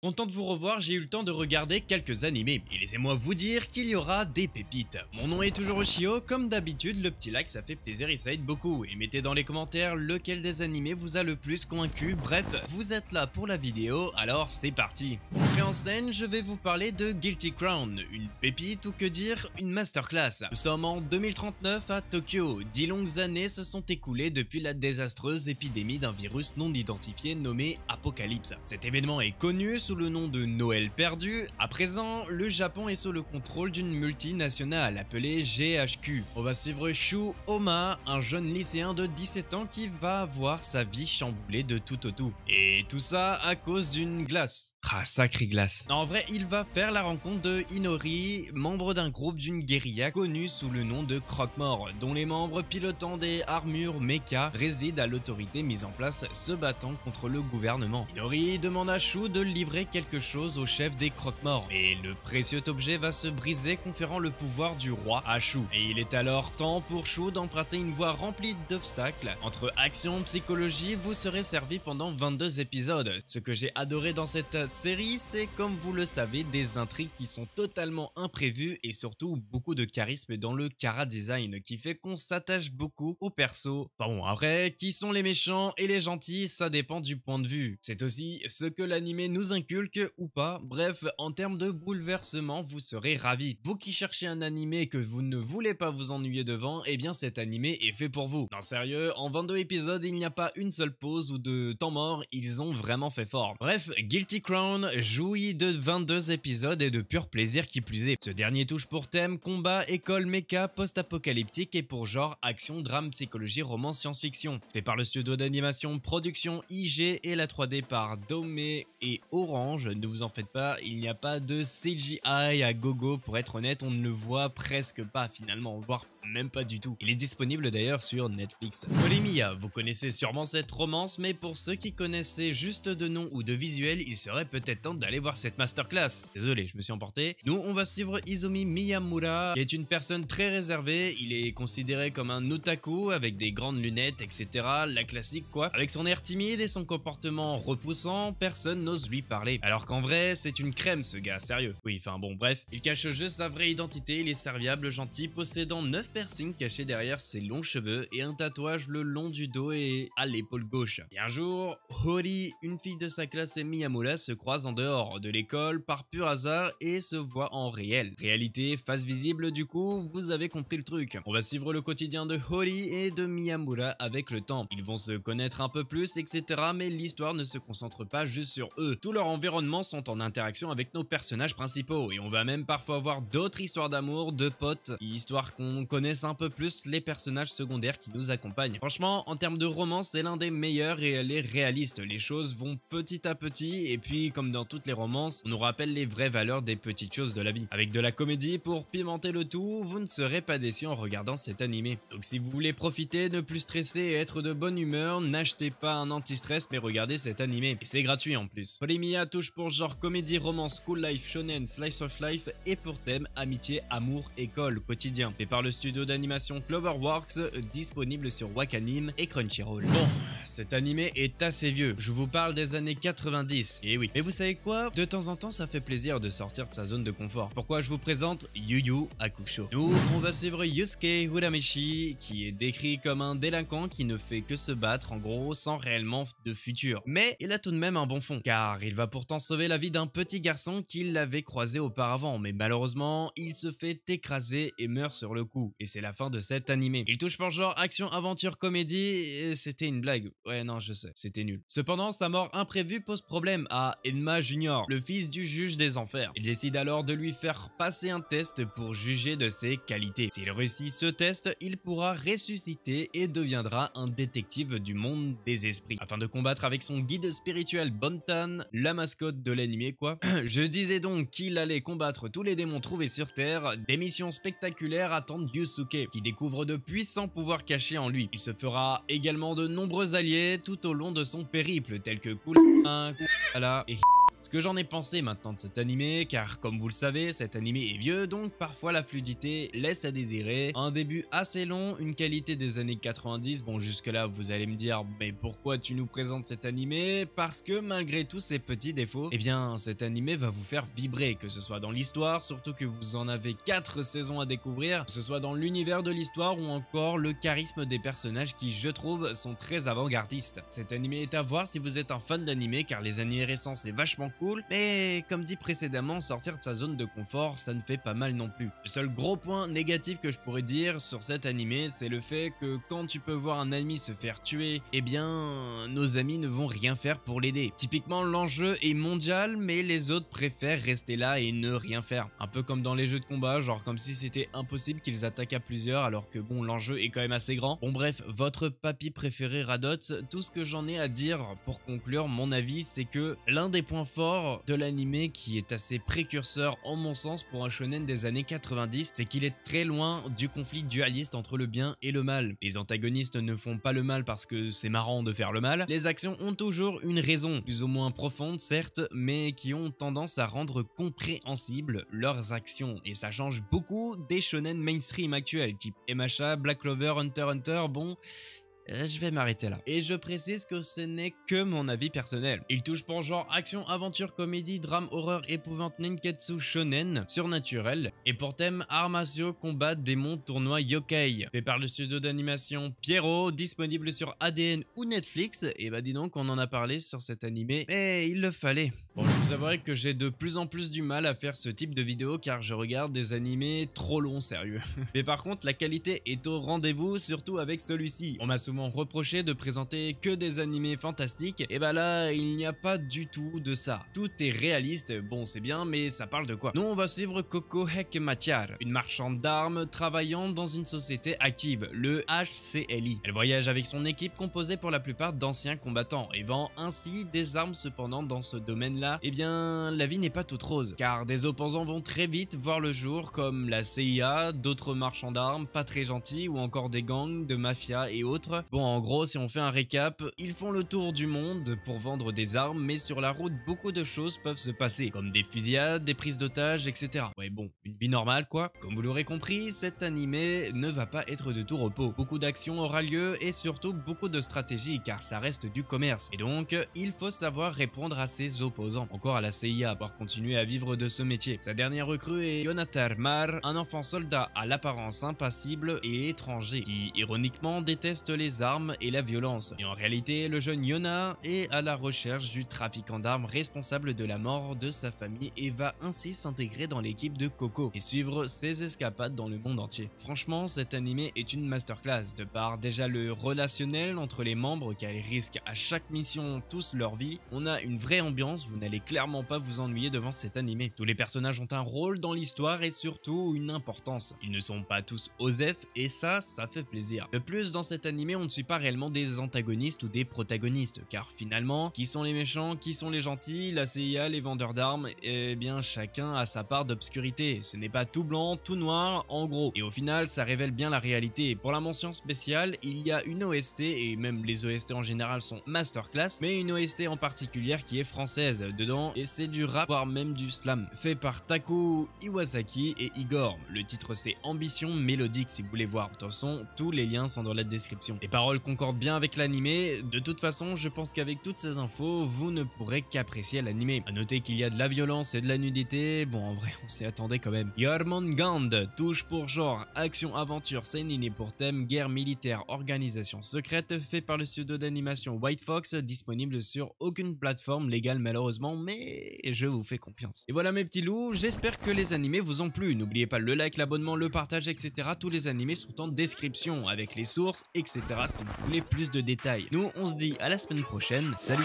Content de vous revoir, j'ai eu le temps de regarder quelques animés, et laissez-moi vous dire qu'il y aura des pépites. Mon nom est toujours Oshio, comme d'habitude, le petit like ça fait plaisir et ça aide beaucoup, et mettez dans les commentaires lequel des animés vous a le plus convaincu, bref, vous êtes là pour la vidéo, alors c'est parti. Entrée en scène, je vais vous parler de Guilty Crown, une pépite ou que dire, une masterclass. Nous sommes en 2039 à Tokyo, 10 longues années se sont écoulées depuis la désastreuse épidémie d'un virus non identifié nommé Apocalypse. Cet événement est connu sous le nom de Noël perdu. À présent, le Japon est sous le contrôle d'une multinationale appelée GHQ. On va suivre Shu Oma, un jeune lycéen de 17 ans qui va avoir sa vie chamboulée de tout au tout. Et tout ça à cause d'une glace. Ah, sacrée glace. En vrai, il va faire la rencontre de Inori, membre d'un groupe d'une guérilla connue sous le nom de Croque-Mort, dont les membres pilotant des armures mecha résident à l'autorité mise en place se battant contre le gouvernement. Inori demande à Shu de livrer quelque chose au chef des Croque-Morts, et le précieux objet va se briser conférant le pouvoir du roi à Shu. Et il est alors temps pour Shu d'emprunter une voie remplie d'obstacles. Entre action, psychologie, vous serez servi pendant 22 épisodes. Ce que j'ai adoré dans cette série, c'est comme vous le savez, des intrigues qui sont totalement imprévues et surtout beaucoup de charisme dans le chara design qui fait qu'on s'attache beaucoup aux persos. Enfin bon, après, qui sont les méchants et les gentils, ça dépend du point de vue. C'est aussi ce que l'anime nous inculque ou pas. Bref, en termes de bouleversement, vous serez ravis. Vous qui cherchez un anime et que vous ne voulez pas vous ennuyer devant, eh bien cet anime est fait pour vous. Non sérieux, en 22 épisodes, il n'y a pas une seule pause ou de temps mort, ils ont vraiment fait fort. Bref, Guilty Crown jouit de 22 épisodes et de pur plaisir qui plus est. Ce dernier touche pour thème combat, école, méca, post-apocalyptique et pour genre action, drame, psychologie, romance, science-fiction. Fait par le studio d'animation Production IG et la 3D par Domé et Orange. Ne vous en faites pas, il n'y a pas de CGI à gogo, pour être honnête, on ne le voit presque pas finalement, voire même pas du tout. Il est disponible d'ailleurs sur Netflix. Polemiya, vous connaissez sûrement cette romance, mais pour ceux qui connaissaient juste de nom ou de visuel, il serait peut-être temps d'aller voir cette masterclass. Désolé, je me suis emporté. Nous, on va suivre Izumi Miyamura, qui est une personne très réservée. Il est considéré comme un otaku avec des grandes lunettes, etc. La classique quoi. Avec son air timide et son comportement repoussant, personne n'ose lui parler. Alors qu'en vrai, c'est une crème ce gars, sérieux. Oui, enfin bon, bref. Il cache juste sa vraie identité, il est serviable, gentil, possédant 9 piercings cachés derrière ses longs cheveux et un tatouage le long du dos et à l'épaule gauche. Et un jour, Hori, une fille de sa classe et Miyamura se croisent en dehors de l'école par pur hasard et se voient en réel. Réalité, face visible du coup, vous avez compris le truc. On va suivre le quotidien de Hori et de Miyamura avec le temps. Ils vont se connaître un peu plus, etc. mais l'histoire ne se concentre pas juste sur eux. Tous leurs environnements sont en interaction avec nos personnages principaux et on va même parfois voir d'autres histoires d'amour, de potes, histoire qu'on connaisse un peu plus les personnages secondaires qui nous accompagnent. Franchement, en termes de romance, c'est l'un des meilleurs et elle est réaliste. Les choses vont petit à petit et puis comme dans toutes les romances, on nous rappelle les vraies valeurs des petites choses de la vie. Avec de la comédie pour pimenter le tout, vous ne serez pas déçus en regardant cet animé. Donc si vous voulez profiter, ne plus stresser et être de bonne humeur, n'achetez pas un anti-stress mais regardez cet animé. Et c'est gratuit en plus. Polemiya touche pour genre comédie, romance, school life, shonen, slice of life et pour thème amitié, amour, école, quotidien. Fait par le studio d'animation Cloverworks, disponible sur Wakanim et Crunchyroll. Bon, cet animé est assez vieux. Je vous parle des années 90. Et oui. Mais vous savez quoi? De temps en temps, ça fait plaisir de sortir de sa zone de confort. Pourquoi je vous présente Yu Yu Hakusho. Nous, on va suivre Yusuke Urameshi, qui est décrit comme un délinquant qui ne fait que se battre, en gros, sans réellement de futur. Mais il a tout de même un bon fond, car il va pourtant sauver la vie d'un petit garçon qu'il l'avait croisé auparavant. Mais malheureusement, il se fait écraser et meurt sur le coup. Et c'est la fin de cet animé. Il touche pour genre action, aventure, comédie, et c'était une blague. Ouais, non, je sais, c'était nul. Cependant, sa mort imprévue pose problème à Enma Junior, le fils du juge des enfers. Il décide alors de lui faire passer un test pour juger de ses qualités. S'il réussit ce test, il pourra ressusciter et deviendra un détective du monde des esprits. Afin de combattre avec son guide spirituel Bontan, la mascotte de l'animé quoi. Je disais donc qu'il allait combattre tous les démons trouvés sur Terre. Des missions spectaculaires attendent Yusuke, qui découvre de puissants pouvoirs cachés en lui. Il se fera également de nombreux alliés tout au long de son périple, tels que Kulama, Kulala et Ce que j'en ai pensé maintenant de cet animé, car comme vous le savez, cet animé est vieux, donc parfois la fluidité laisse à désirer. Un début assez long, une qualité des années 90, bon jusque là vous allez me dire mais pourquoi tu nous présentes cet animé? Parce que malgré tous ces petits défauts, eh bien cet animé va vous faire vibrer, que ce soit dans l'histoire, surtout que vous en avez 4 saisons à découvrir, que ce soit dans l'univers de l'histoire ou encore le charisme des personnages qui je trouve sont très avant-gardistes. Cet animé est à voir si vous êtes un fan d'animé, car les animés récents c'est vachement cool, mais comme dit précédemment, sortir de sa zone de confort ça ne fait pas mal non plus. Le seul gros point négatif que je pourrais dire sur cet animé, c'est le fait que quand tu peux voir un ami se faire tuer, eh bien nos amis ne vont rien faire pour l'aider. Typiquement l'enjeu est mondial, mais les autres préfèrent rester là et ne rien faire. Un peu comme dans les jeux de combat, genre comme si c'était impossible qu'ils attaquent à plusieurs alors que bon l'enjeu est quand même assez grand. Bon bref, votre papy préféré Radot, tout ce que j'en ai à dire pour conclure mon avis, c'est que l'un des points forts de l'animé qui est assez précurseur en mon sens pour un shonen des années 90, c'est qu'il est très loin du conflit dualiste entre le bien et le mal. Les antagonistes ne font pas le mal parce que c'est marrant de faire le mal, les actions ont toujours une raison, plus ou moins profonde certes, mais qui ont tendance à rendre compréhensibles leurs actions, et ça change beaucoup des shonen mainstream actuels, type MHA, Black Clover, Hunter x Hunter, bon... je vais m'arrêter là. Et je précise que ce n'est que mon avis personnel. Il touche pour genre action, aventure, comédie, drame, horreur, épouvante, ninketsu, shonen, surnaturel. Et pour thème arts martiaux, combat, démons, tournoi, yokai. Fait par le studio d'animation Pierrot, disponible sur ADN ou Netflix. Et bah dis donc, on en a parlé sur cet animé, mais il le fallait. Bon, je vous avouerai que j'ai de plus en plus du mal à faire ce type de vidéo car je regarde des animés trop longs, sérieux. Mais par contre, la qualité est au rendez-vous, surtout avec celui-ci. On m'a souvent reproché de présenter que des animés fantastiques, et bah là il n'y a pas du tout de ça. Tout est réaliste, bon c'est bien, mais ça parle de quoi? Nous on va suivre Coco Hekmatiar, une marchande d'armes travaillant dans une société active, le HCLI. Elle voyage avec son équipe composée pour la plupart d'anciens combattants et vend ainsi des armes. Cependant dans ce domaine-là, eh bien la vie n'est pas toute rose, car des opposants vont très vite voir le jour comme la CIA, d'autres marchands d'armes pas très gentils ou encore des gangs de mafia et autres. Bon, en gros, si on fait un récap, ils font le tour du monde pour vendre des armes, mais sur la route, beaucoup de choses peuvent se passer, comme des fusillades, des prises d'otages, etc. Ouais, bon, une vie normale, quoi. Comme vous l'aurez compris, cet animé ne va pas être de tout repos. Beaucoup d'action aura lieu et surtout beaucoup de stratégie, car ça reste du commerce. Et donc, il faut savoir répondre à ses opposants. Encore à la CIA, pour continuer à vivre de ce métier. Sa dernière recrue est Yonatar Mar, un enfant soldat à l'apparence impassible et étranger, qui, ironiquement, déteste les armes et la violence. Et en réalité, le jeune Yona est à la recherche du trafiquant d'armes responsable de la mort de sa famille et va ainsi s'intégrer dans l'équipe de Coco et suivre ses escapades dans le monde entier. Franchement, cet animé est une masterclass, de par déjà le relationnel entre les membres car ils risquent à chaque mission tous leur vie. On a une vraie ambiance, vous n'allez clairement pas vous ennuyer devant cet animé. Tous les personnages ont un rôle dans l'histoire et surtout une importance. Ils ne sont pas tous OSEF et ça fait plaisir. De plus, dans cet animé, on ne suit pas réellement des antagonistes ou des protagonistes, car finalement, qui sont les méchants, qui sont les gentils, la CIA, les vendeurs d'armes, eh bien chacun a sa part d'obscurité. Ce n'est pas tout blanc, tout noir, en gros. Et au final, ça révèle bien la réalité. Pour la mention spéciale, il y a une OST, et même les OST en général sont masterclass, mais une OST en particulier qui est française dedans, et c'est du rap, voire même du slam, fait par Taku Iwasaki et Igor. Le titre c'est Ambition Mélodique si vous voulez voir. De toute façon, tous les liens sont dans la description. Les paroles concordent bien avec l'animé. De toute façon, je pense qu'avec toutes ces infos, vous ne pourrez qu'apprécier l'animé. A noter qu'il y a de la violence et de la nudité. Bon, en vrai, on s'y attendait quand même. Jormungand touche pour genre action, aventure, seinen et pour thème guerre militaire, organisation secrète, fait par le studio d'animation White Fox, disponible sur aucune plateforme légale malheureusement, mais je vous fais confiance. Et voilà mes petits loups, j'espère que les animés vous ont plu. N'oubliez pas le like, l'abonnement, le partage, etc. Tous les animés sont en description avec les sources, etc. si vous voulez plus de détails. Nous, on se dit à la semaine prochaine. Salut!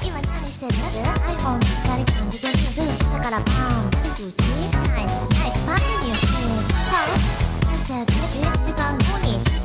今何してるiPhone 誰感じてるだからパン通知ナイスナイスパーティーにしてパン I said 時間後に